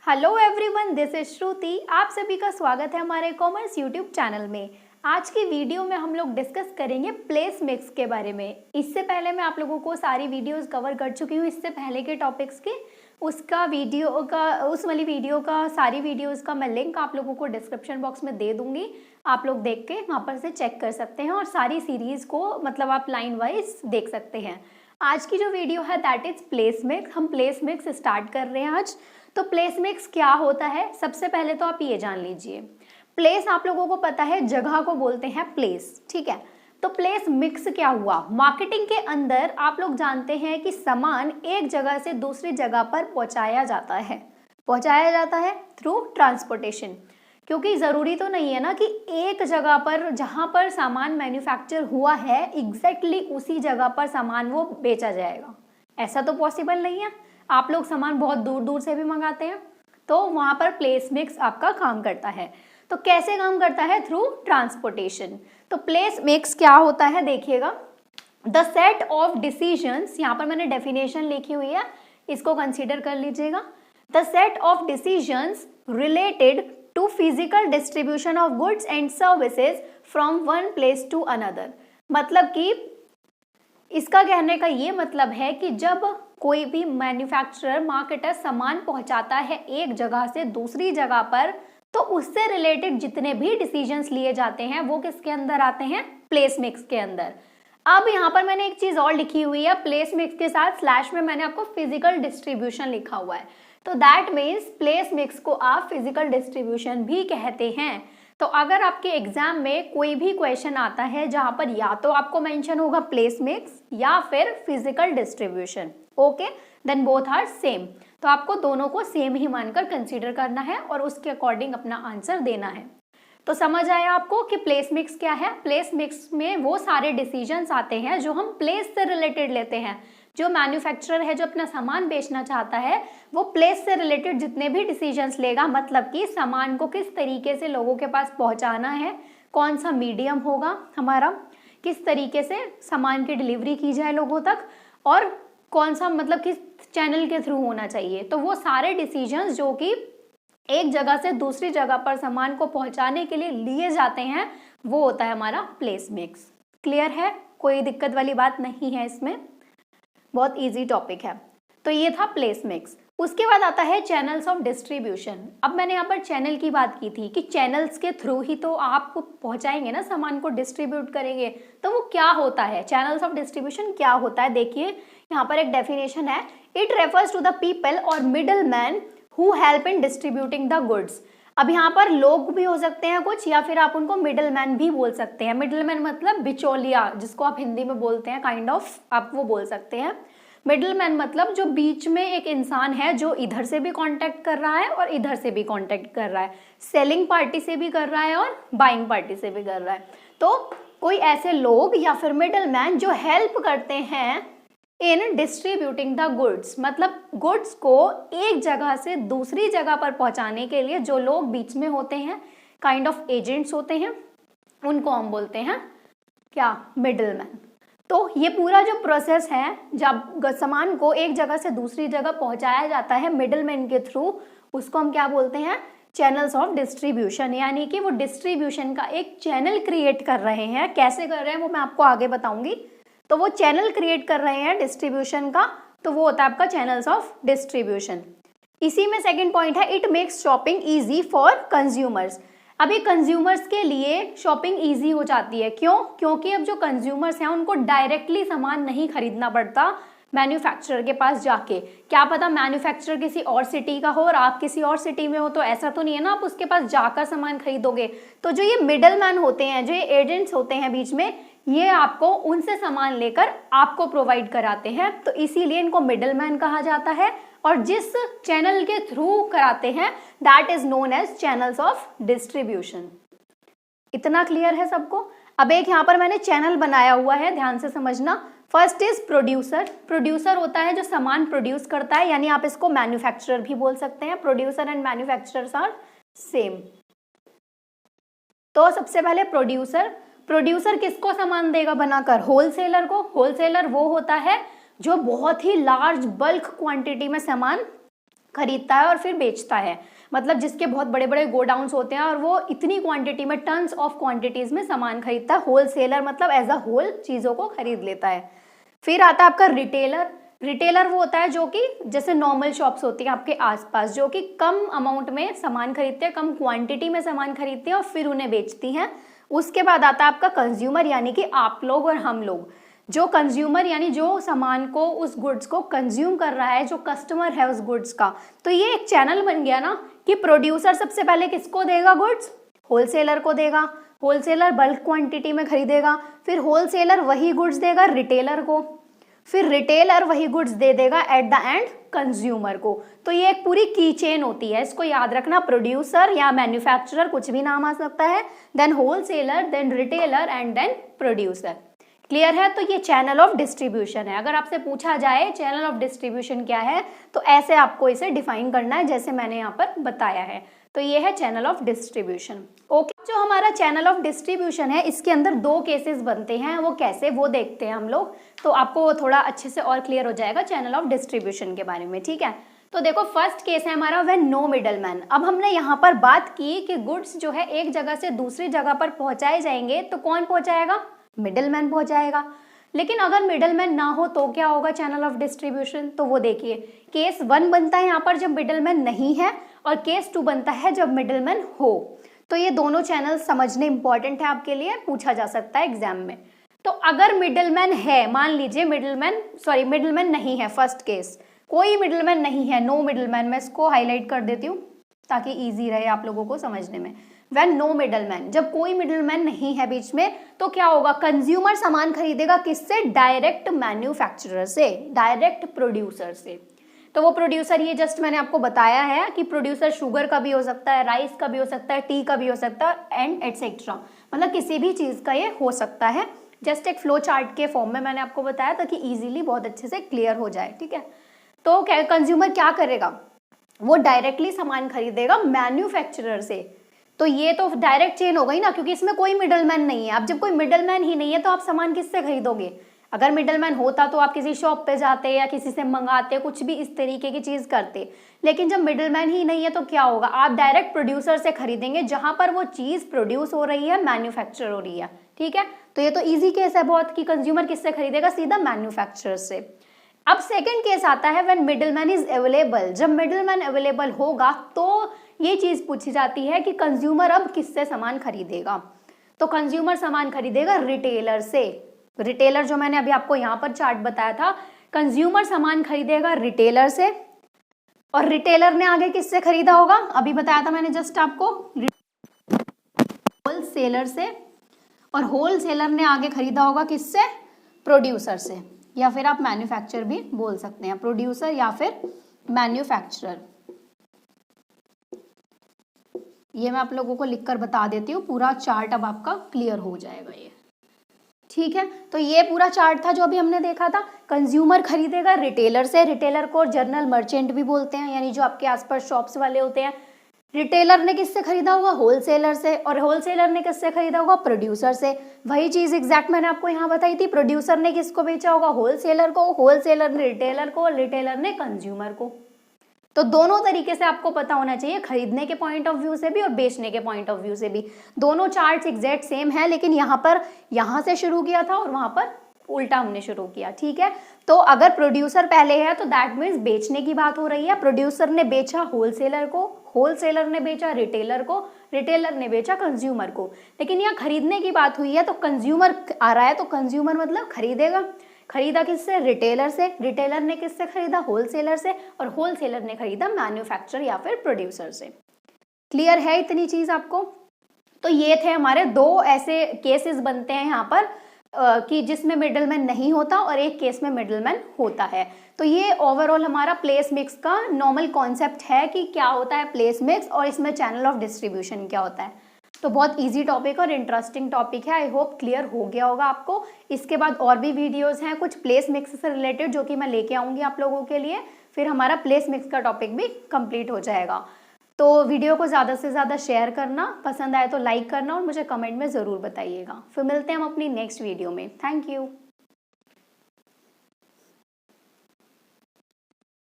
Hello everyone, this is श्रुति। आप सभी का स्वागत है हमारे कॉमर्स यूट्यूब चैनल में। आज की वीडियो में हम लोग डिस्कस करेंगे प्लेस मिक्स के बारे में। इससे पहले मैं आप लोगों को सारी वीडियोस कवर कर चुकी हूँ इससे पहले के टॉपिक्स के। उस वाली वीडियो का सारी वीडियोस का मैं लिंक आप लोगों को डिस्क्रिप्शन बॉक्स में दे दूंगी। आप लोग देख के वहाँ पर से चेक कर सकते हैं और सारी सीरीज़ को मतलब आप लाइन वाइज देख सकते हैं। आज की जो वीडियो है दैट इज प्लेस मिक्स। हम प्लेस मिक्स स्टार्ट कर रहे हैं आज। तो प्लेस मिक्स क्या होता है, सबसे पहले तो आप ये जान लीजिए। प्लेस आप लोगों को पता है जगह को बोलते हैं प्लेस, ठीक है। तो प्लेस मिक्स क्या हुआ, मार्केटिंग के अंदर आप लोग जानते हैं कि सामान एक जगह से दूसरी जगह पर पहुंचाया जाता है थ्रू ट्रांसपोर्टेशन। क्योंकि ज़रूरी तो नहीं है ना कि एक जगह पर जहाँ पर सामान मैन्युफैक्चर हुआ है एग्जैक्टली उसी जगह पर सामान वो बेचा जाएगा, ऐसा तो पॉसिबल नहीं है। आप लोग सामान बहुत दूर दूर से भी मंगाते हैं, तो वहाँ पर प्लेस मिक्स आपका काम करता है। तो कैसे काम करता है, थ्रू ट्रांसपोर्टेशन। तो प्लेस मिक्स क्या होता है देखिएगा, द सेट ऑफ डिसीजंस, यहाँ पर मैंने डेफिनेशन लिखी हुई है, इसको कंसीडर कर लीजिएगा। The set of decisions related to physical distribution of goods and services from one place to another. मतलब कि इसका कहने का ये मतलब है कि जब कोई भी मैन्युफैक्चरर मार्केटर सामान पहुंचाता है एक जगह से दूसरी जगह पर, तो उससे रिलेटेड जितने भी डिसीजंस लिए जाते हैं वो किसके अंदर आते हैं, प्लेस मिक्स के अंदर। अब यहाँ पर मैंने एक चीज और लिखी हुई है, प्लेस मिक्स के साथ स्लैश में मैंने आपको फिजिकल डिस्ट्रीब्यूशन लिखा हुआ है। तो दैट मीन्स प्लेस मिक्स को आप फिजिकल डिस्ट्रीब्यूशन भी कहते हैं। तो अगर आपके एग्जाम में कोई भी क्वेश्चन आता है जहां पर या तो आपको मेंशन होगा प्लेस मिक्स या फिर physical distribution, okay, then both are same. तो आपको दोनों को सेम ही मानकर कंसीडर करना है और उसके अकॉर्डिंग अपना आंसर देना है। तो समझ आया आपको कि प्लेस मिक्स क्या है। प्लेस मिक्स में वो सारे डिसीजंस आते हैं जो हम प्लेस से रिलेटेड लेते हैं। जो मैन्युफैक्चरर है जो अपना सामान बेचना चाहता है वो प्लेस से रिलेटेड जितने भी डिसीजंस लेगा, मतलब कि सामान को किस तरीके से लोगों के पास पहुंचाना है, कौन सा मीडियम होगा हमारा, किस तरीके से सामान की डिलीवरी की जाए लोगों तक, और कौन सा मतलब किस चैनल के थ्रू होना चाहिए। तो वो सारे डिसीजंस जो कि एक जगह से दूसरी जगह पर सामान को पहुंचाने के लिए लिए जाते हैं वो होता है हमारा प्लेस मिक्स। क्लियर है, कोई दिक्कत वाली बात नहीं है इसमें, बहुत इजी टॉपिक है। तो ये था प्लेस मिक्स। उसके बाद आता है चैनल्स ऑफ डिस्ट्रीब्यूशन। अब मैंने यहाँ पर चैनल की बात की थी कि चैनल्स के थ्रू ही तो आप पहुंचाएंगे ना, सामान को डिस्ट्रीब्यूट करेंगे। तो वो क्या होता है, चैनल्स ऑफ डिस्ट्रीब्यूशन क्या होता है, देखिए यहाँ पर एक डेफिनेशन है, it refers to the people और middle man who help in distributing the goods. अब यहाँ पर लोग भी हो सकते हैं कुछ, या फिर आप उनको मिडल मैन भी बोल सकते हैं। मिडल मैन मतलब बिचौलिया, जिसको आप हिंदी में बोलते हैं, काइंड ऑफ आप वो बोल सकते हैं। मिडल मैन मतलब जो बीच में एक इंसान है जो इधर से भी कांटेक्ट कर रहा है और इधर से भी कांटेक्ट कर रहा है, सेलिंग पार्टी से भी कर रहा है और बाइंग पार्टी से भी कर रहा है। तो कोई ऐसे लोग या फिर मिडल मैन जो हेल्प करते हैं इन डिस्ट्रीब्यूटिंग द गुड्स, मतलब गुड्स को एक जगह से दूसरी जगह पर पहुंचाने के लिए जो लोग बीच में होते हैं, काइंड ऑफ एजेंट्स होते हैं, उनको हम बोलते हैं क्या, मिडल मैन। तो ये पूरा जो प्रोसेस है जब सामान को एक जगह से दूसरी जगह पहुंचाया जाता है मिडल मैन के थ्रू, उसको हम क्या बोलते हैं, चैनल्स ऑफ डिस्ट्रीब्यूशन। यानी कि वो डिस्ट्रीब्यूशन का एक चैनल क्रिएट कर रहे हैं। कैसे कर रहे हैं वो मैं आपको आगे बताऊंगी। तो वो चैनल क्रिएट कर रहे हैं डिस्ट्रीब्यूशन का, तो वो होता है आपका चैनल्स ऑफ डिस्ट्रीब्यूशन। इसी में सेकंड पॉइंट है, it makes shopping easy for consumers. अभी कंज्यूमर्स के लिए शॉपिंग इजी हो जाती है, क्यों, क्योंकि अब जो कंज्यूमर्स हैं उनको डायरेक्टली सामान नहीं खरीदना पड़ता मैन्युफैक्चरर के पास जाके। क्या पता मैन्युफैक्चरर किसी और सिटी का हो और आप किसी और सिटी में हो, तो ऐसा तो नहीं है ना आप उसके पास जाकर सामान खरीदोगे। तो जो ये मिडल मैन होते हैं, जो ये एजेंट्स होते हैं बीच में, ये आपको उनसे सामान लेकर आपको प्रोवाइड कराते हैं, तो इसीलिए इनको मिडल मैन कहा जाता है। और जिस चैनल के थ्रू कराते हैं that is known as channels of distribution. इतना क्लियर है सबको। अब एक यहाँ पर मैंने चैनल बनाया हुआ है, ध्यान से समझना। First is producer. प्रोड्यूसर होता है जो सामान प्रोड्यूस करता है, यानी आप इसको मैन्युफैक्चरर भी बोल सकते हैं। Producer and manufacturers are same. तो सबसे पहले प्रोड्यूसर। प्रोड्यूसर किसको सामान देगा बनाकर, होलसेलर को। होलसेलर वो होता है जो बहुत ही लार्ज बल्क क्वांटिटी में सामान खरीदता है और फिर बेचता है, मतलब जिसके बहुत बड़े बड़े गोडाउन्स होते हैं और वो इतनी क्वांटिटी में, टन्स ऑफ क्वांटिटीज में सामान खरीदता है। होलसेलर मतलब एज अ होल चीज़ों को खरीद लेता है। फिर आता है आपका रिटेलर। रिटेलर वो होता है जो कि जैसे नॉर्मल शॉप्स होती हैं आपके आसपास, जो कि कम अमाउंट में सामान खरीदते हैं, कम क्वांटिटी में सामान खरीदती हैं और फिर उन्हें बेचती हैं। उसके बाद आता है आपका कंज्यूमर, यानी कि आप लोग और हम लोग। जो कंज्यूमर यानी जो सामान को, उस गुड्स को कंज्यूम कर रहा है, जो कस्टमर है उस गुड्स का। तो ये एक चैनल बन गया ना कि प्रोड्यूसर सबसे पहले किसको देगा गुड्स? होलसेलर को देगा। होलसेलर बल्क क्वांटिटी में खरीदेगा, फिर होलसेलर वही गुड्स देगा रिटेलर को, फिर रिटेलर वही गुड्स दे देगा एट द एंड कंज्यूमर को। तो ये एक पूरी की चेन होती है, इसको याद रखना। प्रोड्यूसर या मैन्युफैक्चरर, कुछ भी नाम आ सकता है, then wholesaler, then retailer and then producer. Clear है? तो ये चैनल ऑफ डिस्ट्रीब्यूशन है। अगर आपसे पूछा जाए चैनल ऑफ डिस्ट्रीब्यूशन क्या है, तो ऐसे आपको इसे डिफाइन करना है जैसे मैंने यहाँ पर बताया है। तो ये है चैनल ऑफ डिस्ट्रीब्यूशन। ओके, जो हमारा चैनल ऑफ डिस्ट्रीब्यूशन है, इसके अंदर दो केसेस बनते हैं। वो कैसे, वो देखते हैं हम लोग, तो आपको थोड़ा अच्छे से और क्लियर हो जाएगा चैनल ऑफ डिस्ट्रीब्यूशन के बारे में। ठीक है, तो देखो फर्स्ट केस है हमारा व्हेन नो मिडलमैन। अब हमने यहाँ पर बात की कि गुड्स जो है एक जगह से दूसरी जगह पर पहुंचाए जाएंगे, तो कौन पहुंचाएगा? मिडलमैन पहुंचाएगा। लेकिन अगर मिडलमैन ना हो तो क्या होगा चैनल ऑफ डिस्ट्रीब्यूशन? तो वो देखिए, केस 1 बनता है यहाँ पर जब मिडलमैन नहीं है, और केस 2 बनता है जब मिडलमैन हो। तो ये दोनों चैनल समझने इंपॉर्टेंट है आपके लिए, पूछा जा सकता है एग्जाम में। तो अगर मिडलमैन है, मान लीजिए मिडलमैन नहीं है, फर्स्ट केस कोई मिडलमैन नहीं है, नो मिडलमैन, मैं इसको हाईलाइट कर देती हूँ ताकि ईजी रहे आप लोगों को समझने में। व्हेन नो मिडलमैन, जब कोई मिडलमैन नहीं है बीच में, तो क्या होगा? कंज्यूमर सामान खरीदेगा किससे? डायरेक्ट मैन्युफैक्चरर से, डायरेक्ट प्रोड्यूसर से। तो वो प्रोड्यूसर, ये जस्ट मैंने आपको बताया है कि प्रोड्यूसर शुगर का भी हो सकता है, राइस का भी हो सकता है, टी का भी हो सकता है, एंड एटसेट्रा, मतलब किसी भी चीज का ये हो सकता है। जस्ट एक फ्लो चार्ट के फॉर्म में मैंने आपको बताया ताकि इजीली बहुत अच्छे से क्लियर हो जाए। ठीक है, तो कंज्यूमर क्या करेगा? वो डायरेक्टली सामान खरीदेगा मैन्युफैक्चरर से। तो ये तो डायरेक्ट चेन हो गई ना, क्योंकि इसमें कोई मिडलमैन नहीं है। अब जब कोई मिडलमैन ही नहीं है तो आप सामान किससे खरीदोगे? अगर मिडलमैन होता तो आप किसी शॉप पे जाते या किसी से मंगाते, कुछ भी इस तरीके की चीज करते। लेकिन जब मिडलमैन ही नहीं है तो क्या होगा? आप डायरेक्ट प्रोड्यूसर से खरीदेंगे, जहां पर वो चीज प्रोड्यूस हो रही है, मैन्युफैक्चर हो रही है। ठीक है, तो ये तो ईजी केस है बहुत कि कंज्यूमर किससे खरीदेगा? सीधा मैन्युफैक्चरर से। अब सेकंड केस आता है व्हेन मिडलमैन इज अवेलेबल। जब मिडलमैन अवेलेबल होगा तो ये चीज पूछी जाती है कि कंज्यूमर अब किससे सामान खरीदेगा? तो कंज्यूमर सामान खरीदेगा रिटेलर से। रिटेलर जो मैंने अभी आपको यहाँ पर चार्ट बताया था, कंज्यूमर सामान खरीदेगा रिटेलर से, और रिटेलर ने आगे किससे खरीदा होगा? अभी बताया था मैंने जस्ट आपको, होलसेलर से, और होलसेलर ने आगे खरीदा होगा किससे? प्रोड्यूसर से, या फिर आप मैन्युफैक्चरर भी बोल सकते हैं, प्रोड्यूसर या फिर मैन्युफैक्चरर। ये मैं आप लोगों को लिखकर बता देती हूँ, पूरा चार्ट अब आपका क्लियर हो जाएगा ये। ठीक है, तो ये पूरा चार्ट था जो अभी हमने देखा था। कंज्यूमर खरीदेगा रिटेलर से, रिटेलर को जर्नल मर्चेंट भी बोलते हैं, यानी जो आपके आसपास शॉप्स वाले होते हैं। रिटेलर ने किससे खरीदा होगा? होलसेलर से, और होलसेलर ने किससे खरीदा होगा? प्रोड्यूसर से। वही चीज एग्जैक्ट मैंने आपको यहाँ बताई थी, प्रोड्यूसर ने किसको बेचा होगा? होलसेलर को, होलसेलर ने रिटेलर को, रिटेलर ने कंज्यूमर को। तो दोनों तरीके से आपको पता होना चाहिए, खरीदने के पॉइंट ऑफ व्यू से भी और बेचने के पॉइंट ऑफ व्यू से भी। दोनों चार्ट्स एग्जैक्ट सेम है, लेकिन यहाँ पर यहाँ से शुरू किया था और वहां पर उल्टा हमने शुरू किया। ठीक है, तो अगर प्रोड्यूसर पहले है तो दैट मीन्स बेचने की बात हो रही है। प्रोड्यूसर ने बेचा होलसेलर को, होलसेलर ने बेचा रिटेलर को, रिटेलर ने बेचा कंज्यूमर को। लेकिन यहाँ खरीदने की बात हुई है तो कंज्यूमर आ रहा है, तो कंज्यूमर मतलब खरीदेगा। खरीदा किससे? रिटेलर से। रिटेलर ने किससे खरीदा? होलसेलर से, और होलसेलर ने खरीदा मैन्युफैक्चरर या फिर प्रोड्यूसर से। क्लियर है इतनी चीज आपको? तो ये थे हमारे दो ऐसे केसेस बनते हैं यहाँ पर कि जिसमें मिडलमैन नहीं होता और एक केस में मिडलमैन होता है। तो ये ओवरऑल हमारा प्लेस मिक्स का नॉर्मल कॉन्सेप्ट है कि क्या होता है प्लेस मिक्स और इसमें चैनल ऑफ डिस्ट्रीब्यूशन क्या होता है। तो बहुत इजी टॉपिक और इंटरेस्टिंग टॉपिक है। आई होप क्लियर हो गया होगा आपको। इसके बाद और भी वीडियोस हैं कुछ प्लेस मिक्स से रिलेटेड जो कि मैं लेके आऊँगी आप लोगों के लिए, फिर हमारा प्लेस मिक्स का टॉपिक भी कंप्लीट हो जाएगा। तो वीडियो को ज़्यादा से ज़्यादा शेयर करना, पसंद आए तो लाइक करना और मुझे कमेंट में ज़रूर बताइएगा। फिर मिलते हैं हम अपनी नेक्स्ट वीडियो में। Thank you.